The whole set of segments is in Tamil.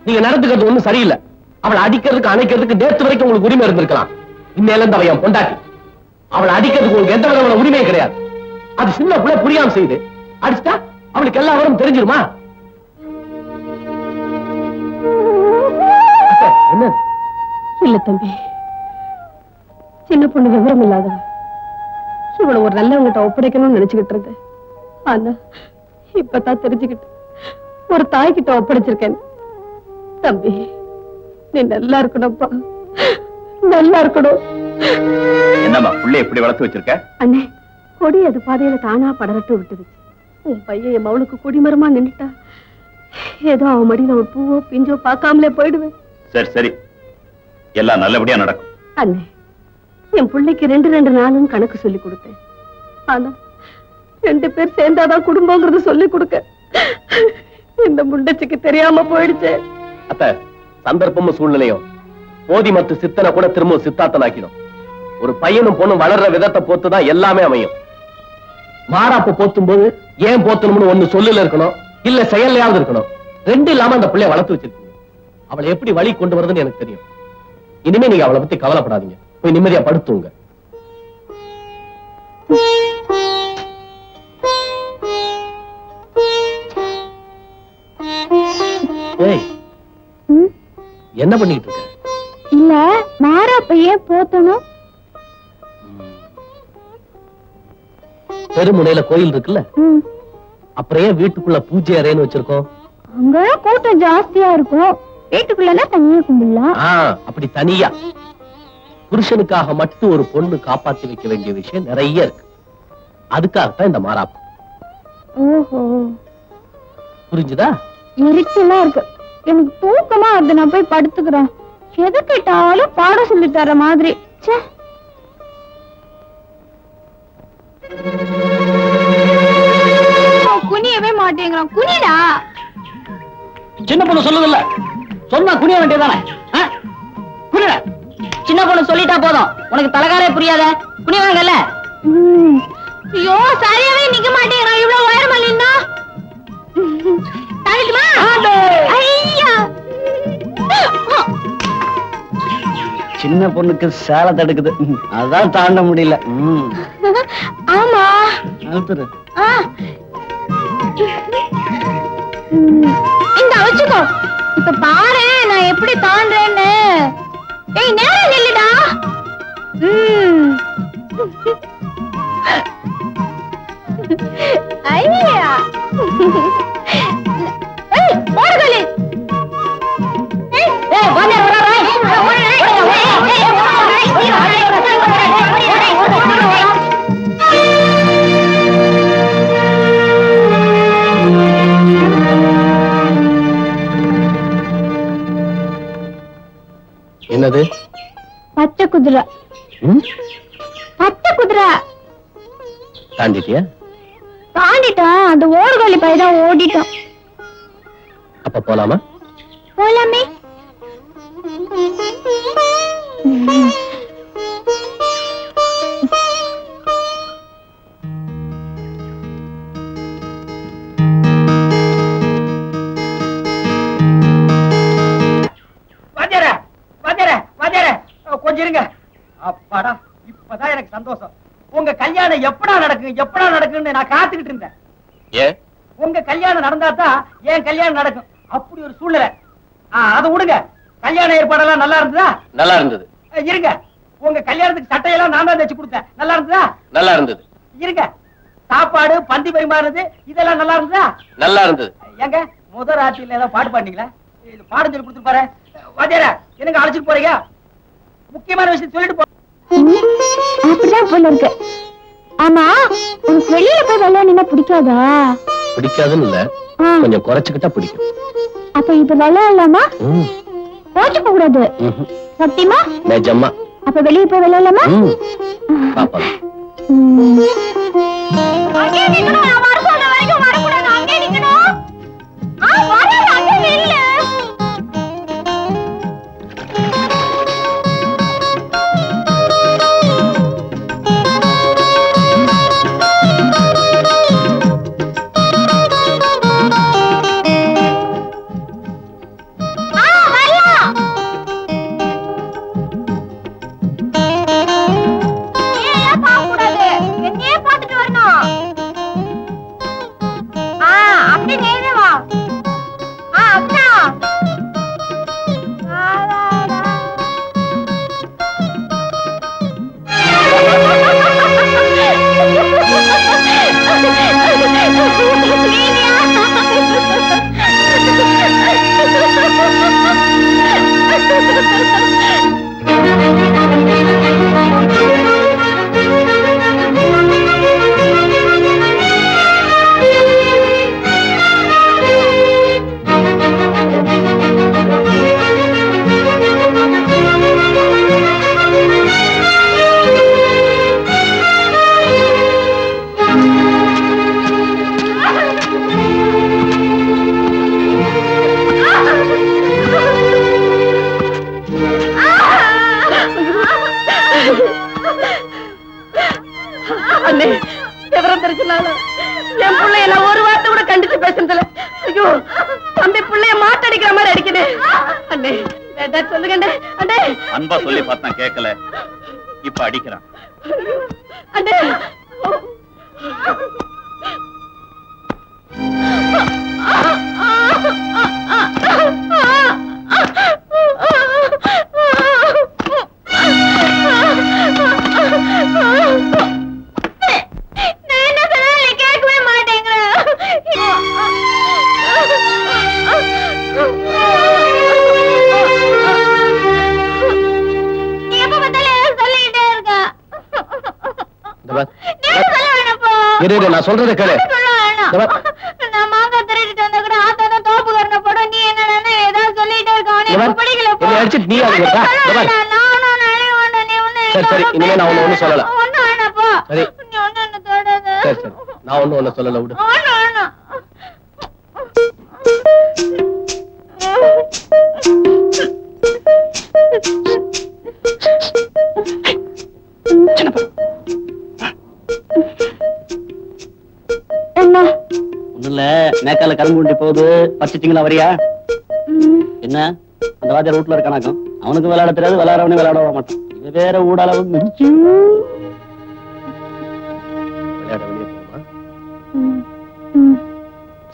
நீங்க நடந்துக்கிறது ஒண்ணும் சரியில்லை. அவளை அடிக்கிறதுக்கு அணைக்கிறதுக்கு நேற்று வரைக்கும் உங்களுக்கு உரிமை இருந்திருக்கலாம். இன்னையில இருந்து அவன் பொண்டாட்டி. அவளை அடிக்கிறதுக்கு உங்களுக்கு எந்த விதமான உரிமையும் கிடையாது. அது சின்ன பிள்ளை புரியாம செய்யுது. அடிச்சுட்டா அவளுக்கு எல்லா வரும் தெரிஞ்சிருமா? என்ன இல்ல தம்பி, சின்ன பொண்ணு விவரம் இல்லாத இவளை ஒரு நல்லவங்கிட்ட ஒப்படைக்கணும்னு நினைச்சுக்கிட்டு இருந்தேன். ஆனா இப்பதான் தெரிஞ்சுக்கிட்டு ஒரு தாய்கிட்ட ஒப்படைச்சிருக்கேன். தம்பி, நீ நல்லா இருக்கணும்ப்பா, நல்லா இருக்கணும். என்னம்மா புள்ளை எப்படி வளர்த்து வச்சிருக்க? அண்ணே, கொடி அது பாதையில தானா படரட்டு விட்டுது. உன் பையன் என் மவளுக்கு கொடிமரமா நின்னுட்டா ஏதோ அவன் மடியில ஒரு பூவோ பிஞ்சோ பார்க்காமலே போயிடுவேன். சரி சரி, எல்லாம் நல்லபடியா நடக்கும். அண்ணே, என் பிள்ளைக்கு 2 நாளும் கணக்கு சொல்லி கொடுத்தேன். ஆனா 2 பேர் சேர்ந்தாதான் குடும்பங்கிறது சொல்லி கொடுக்க இந்த முண்டச்சிக்கு தெரியாம போயிடுச்சு. அத்த, சந்தர்ப்பமும் சூழ்நிலையும் போதி மத்து சித்தனை கூட திரும்ப சித்தாத்தனாக்கிடும். ஒரு பையனும் பொண்ணும் வளர்ற விதத்தை பொறுத்துதான் எல்லாமே அமையும். மாறாப்பு போத்தும் போது ஏன் போத்தணும்னு ஒண்ணு சொல்லுல இருக்கணும், இல்ல செயல்லையாவது இருக்கணும். 2 இல்லாம அந்த பிள்ளைய வளர்த்து வச்சிருக்கீங்க. அவளை எப்படி வழி கொண்டு வருதுன்னு எனக்கு தெரியும். இனிமே நீங்க அவளை பத்தி கவலைப்படாதீங்க. போய் நிம்மதியா படுத்துங்க. ஏய், என்ன பண்ணிட்டு இருக்க? இல்ல, மாறாப்பையே போத்தணும். தெருமுனையில கோயில் இருக்குல்ல, அப்புறம் ஏன் வீட்டுக்குள்ள பூஜை அறைன்னு வச்சிருக்கோம்? அங்க கூட்டம் ஜாஸ்தியா இருக்கும், வீட்டுக்குள்ளனா தனியா கும்பிடலாம். அப்படி தனியா புருஷனுக்காக மட்டும் ஒரு பொண்ணு காப்பாத்தி வைக்க வேண்டிய விஷயம் நிறைய இருக்கு. அதுக்காகத்தான் இந்த மாறாப்பு. ஓஹோ, புரிஞ்சுதா? எரிச்சலா இருக்கு, எனக்கு தூக்கமா வருது, நான் போய் படுத்துக்கிறேன். எது கேட்டாலும் பாடம் சொல்லி தர மாதிரி. குனியவே மாட்டேங்கிறான். குனிடா. சின்ன பொண்ணு சொல்லுதில்ல, சொன்னா குனிய வேண்டியதானே? குனிட. சின்ன பொண்ணு சொல்லிட்டா போதும், உனக்கு தலகாலே புரியாத. குனிவாங்கல்ல. ஐயோ, சரியாவே நிக்க மாட்டேங்கிறான். இவ்வளவு உயரமா நின்னா தவிக்குமா? ஐயா, சின்ன பொண்ணுக்கு சேலை தடுக்குது, அதான் தாண்ட முடியல. ஆமா, இந்த வச்சுக்கோ. இப்ப பாரு நான் எப்படி தாண்டேன்னு. ஏய், நேரம் நில்லுடா. ஐயா, ஏய் போடுகளே. ஏய் வாங்க வரா. என்னது? பச்சை குதிரை. பச்சை குதிரை தாண்டிட்டியா? தாண்டிட்டான், அந்த ஓடுகாலி பையதான் ஓடிட்டான். அப்ப போலாமா? போலாமே. கொஞ்சம் இருங்க. அப்பாடா, இப்பதான் எனக்கு சந்தோஷம். உங்க கல்யாணம் எப்படா நடக்குன்னு நான் காத்துக்கிட்டு இருந்தேன். ஏன்? உங்க கல்யாணம் நடந்தாதான் என் கல்யாணம் நடக்கும். அப்படி ஒரு சூழ்நிலை. அதை விடுங்க. கல்யாண ஏற்பாடெல்லாம் நல்லா இருந்ததா? நல்லா இருந்தது. இருங்க. உங்க கல்யாணத்துக்கு சட்டையெல்லாம் நான் தான் தச்சு கொடுத்தேன். நல்லா இருந்ததா? நல்லா இருந்தது. இருங்க. சாப்பாடு பந்தி பரிமாறுறது இதெல்லாம் நல்லா இருந்ததா? நல்லா இருந்தது. ஏங்க, முதல் ராத்திரில ஏதாவது பாட்டு பாடுனீங்களா? இது பாடம் சொல்லி கொடுத்து பாரு. வாத்தியாரே, எனக்கு அழைச்சிட்டு போறீங்க? முக்கியமான விஷயம் சொல்லிட்டு போ. அப்படிதான் போல இருக்கு. ஆமா, உனக்கு வெளியில போய் விளையாடினா பிடிக்காதா? பிடிக்காதுன்னு இல்ல, கொஞ்சம் குறைச்சுக்கிட்டா பிடிக்கும். அப்ப இப்ப விளையாடலாமா? கோச்சுக்க கூடாது. சத்தியமா? நிஜமா. அப்ப வெளியே போய் விளையாடலாமா? பாப்பா. அங்கே நிக்கணும். நான் வர சொல்ற வரைக்கும் வரக்கூடாது. அங்கே நிக்கணும். வரல, அங்கே நில்லு. விவரம் தெரிஞ்சனால என் பிள்ளைய நான் ஒரு வார்த்தை கூட கண்டிச்சு பேசுறதில்ல. ஐயோ தம்பி பிள்ளைய மாட்டடிக்கிற மாதிரி அடிக்குது. அண்ணே வேண்டாம் சொல்லுங்க அண்ணே. அண்ணே அன்பா சொல்லி பார்த்தா கேட்கல, இப்ப அடிக்கிறான். அண்ணே நான் சொல்றதை கேளு. நான் மாங்காய் திருடிட்டு வந்த கூட ஆத்தாதான் தோப்புக்காரனை போட நீ என்ன ஏதாவது சொல்லிட்டே இருக்க. அவனுக்கு பிடிக்கல போ. அடிச்சுட்டு நீ அதுக்கு சரி சரி இனிமே நான் ஒண்ணு சொல்லல. ஒண்ணு வேணாப்பா. சரி நீ ஒண்ணு தொடாத. சரி சரி நான் ஒண்ணு சொல்லல விடு. ஒண்ணு வேணாம். என்ன ஒண்ணு இல்ல, மேக்கால கரும்பு உண்டி போகுது, பறிச்சிட்டீங்களா? வரியா? என்ன அந்த வாத்தியார் வீட்டுல இருக்கானாக்கும், அவனுக்கு விளையாட தெரியாது, விளையாடவனே விளையாட விட மாட்டான். இது வேற ஊடாளவு மிதிச்சு விளையாட வெளியே போமா?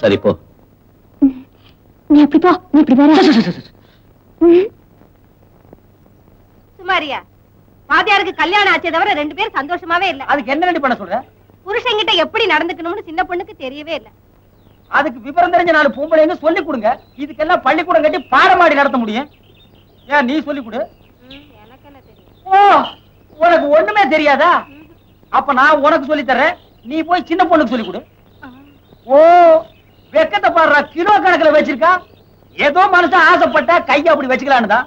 சரி போ. நீ எப்படி போ, நீ இப்படி வேற. சுமாரியா வாத்தியாருக்கு கல்யாணம் ஆச்சே தவிர 2 பேரும் சந்தோஷமாவே இல்ல. அதுக்கு என்ன ரெடி பண்ண சொல்ற? புருஷன்கிட்ட எப்படி நடந்துக்கணும்னு சின்ன பொண்ணுக்கு தெரியவே இல்ல. அதுக்கு விவரம் தெரிஞ்ச 4 பொம்பளைங்க சொல்லி கொடுங்க. இதுக்கெல்லாம் பள்ளிக்கூடம் கட்டி பாடமாடி நடத்த முடியும். ஏன் நீ சொல்லி கொடு. எனக்கு என்ன தெரியும்? ஓ உனக்கு ஒண்ணுமே தெரியாதா? அப்ப நான் உனக்கு சொல்லி தரேன், நீ போய் சின்ன பொண்ணுக்கு சொல்லி கொடு. ஓ வெக்கத்தை பாடுற, கிலோ கணக்குல வச்சிருக்கா. ஏதோ மனுஷன் ஆசைப்பட்ட கைய அப்படி வச்சுக்கலான்னு தான்.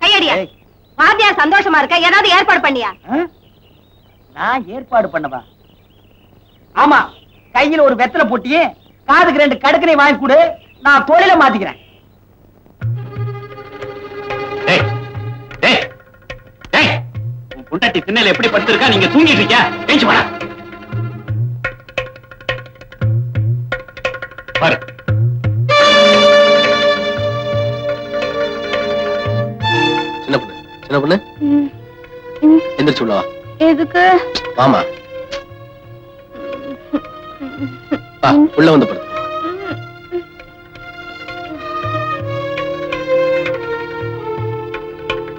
கையடியா வாத்தியார் சந்தோஷமா இருக்க ஏதாவது ஏற்பாடு பண்ணியா? நான் ஏற்பாடு பண்ணவா? ஆமா, கையில ஒரு வெத்தலை போட்டி, காதுக்கு 2 கடுக்கனை வாங்கி கொடு, நான் தொழில மாத்திக்கிறேன். உன் பொண்டாட்டி திண்ணையில எப்படி படுத்திருக்கா, நீங்க தூங்கிட்டு இருக்கியா? எழுந்து வாடா. பாரு சின்ன பொண்ணு எந்திரிச்சு உள்ளவா. எதுக்கு? வாமா வா, உள்ள வந்து படுத்து.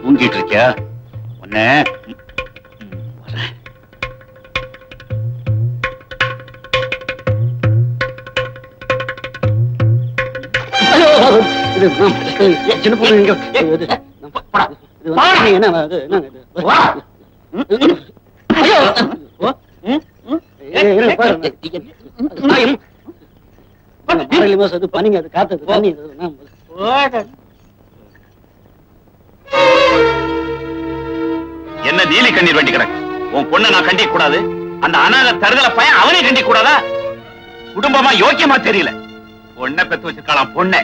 தூங்கிட்டு இருக்கியா? உன்ன சின்ன பொண்ணு இங்க பனிங்க, அது காத்து தண்ணி. என்ன நீலி கண்ணீர் வண்டி கிடக்கு? உன் பொண்ணை நான் கண்டிக்க கூடாது, அந்த அனாதை தருதல பையன் அவனே கண்டிக்க கூடாதா? குடும்பமா யோக்கியமா தெரியல. பொண்ணை பெத்து வச்சிருக்கலாம் பொண்ணை.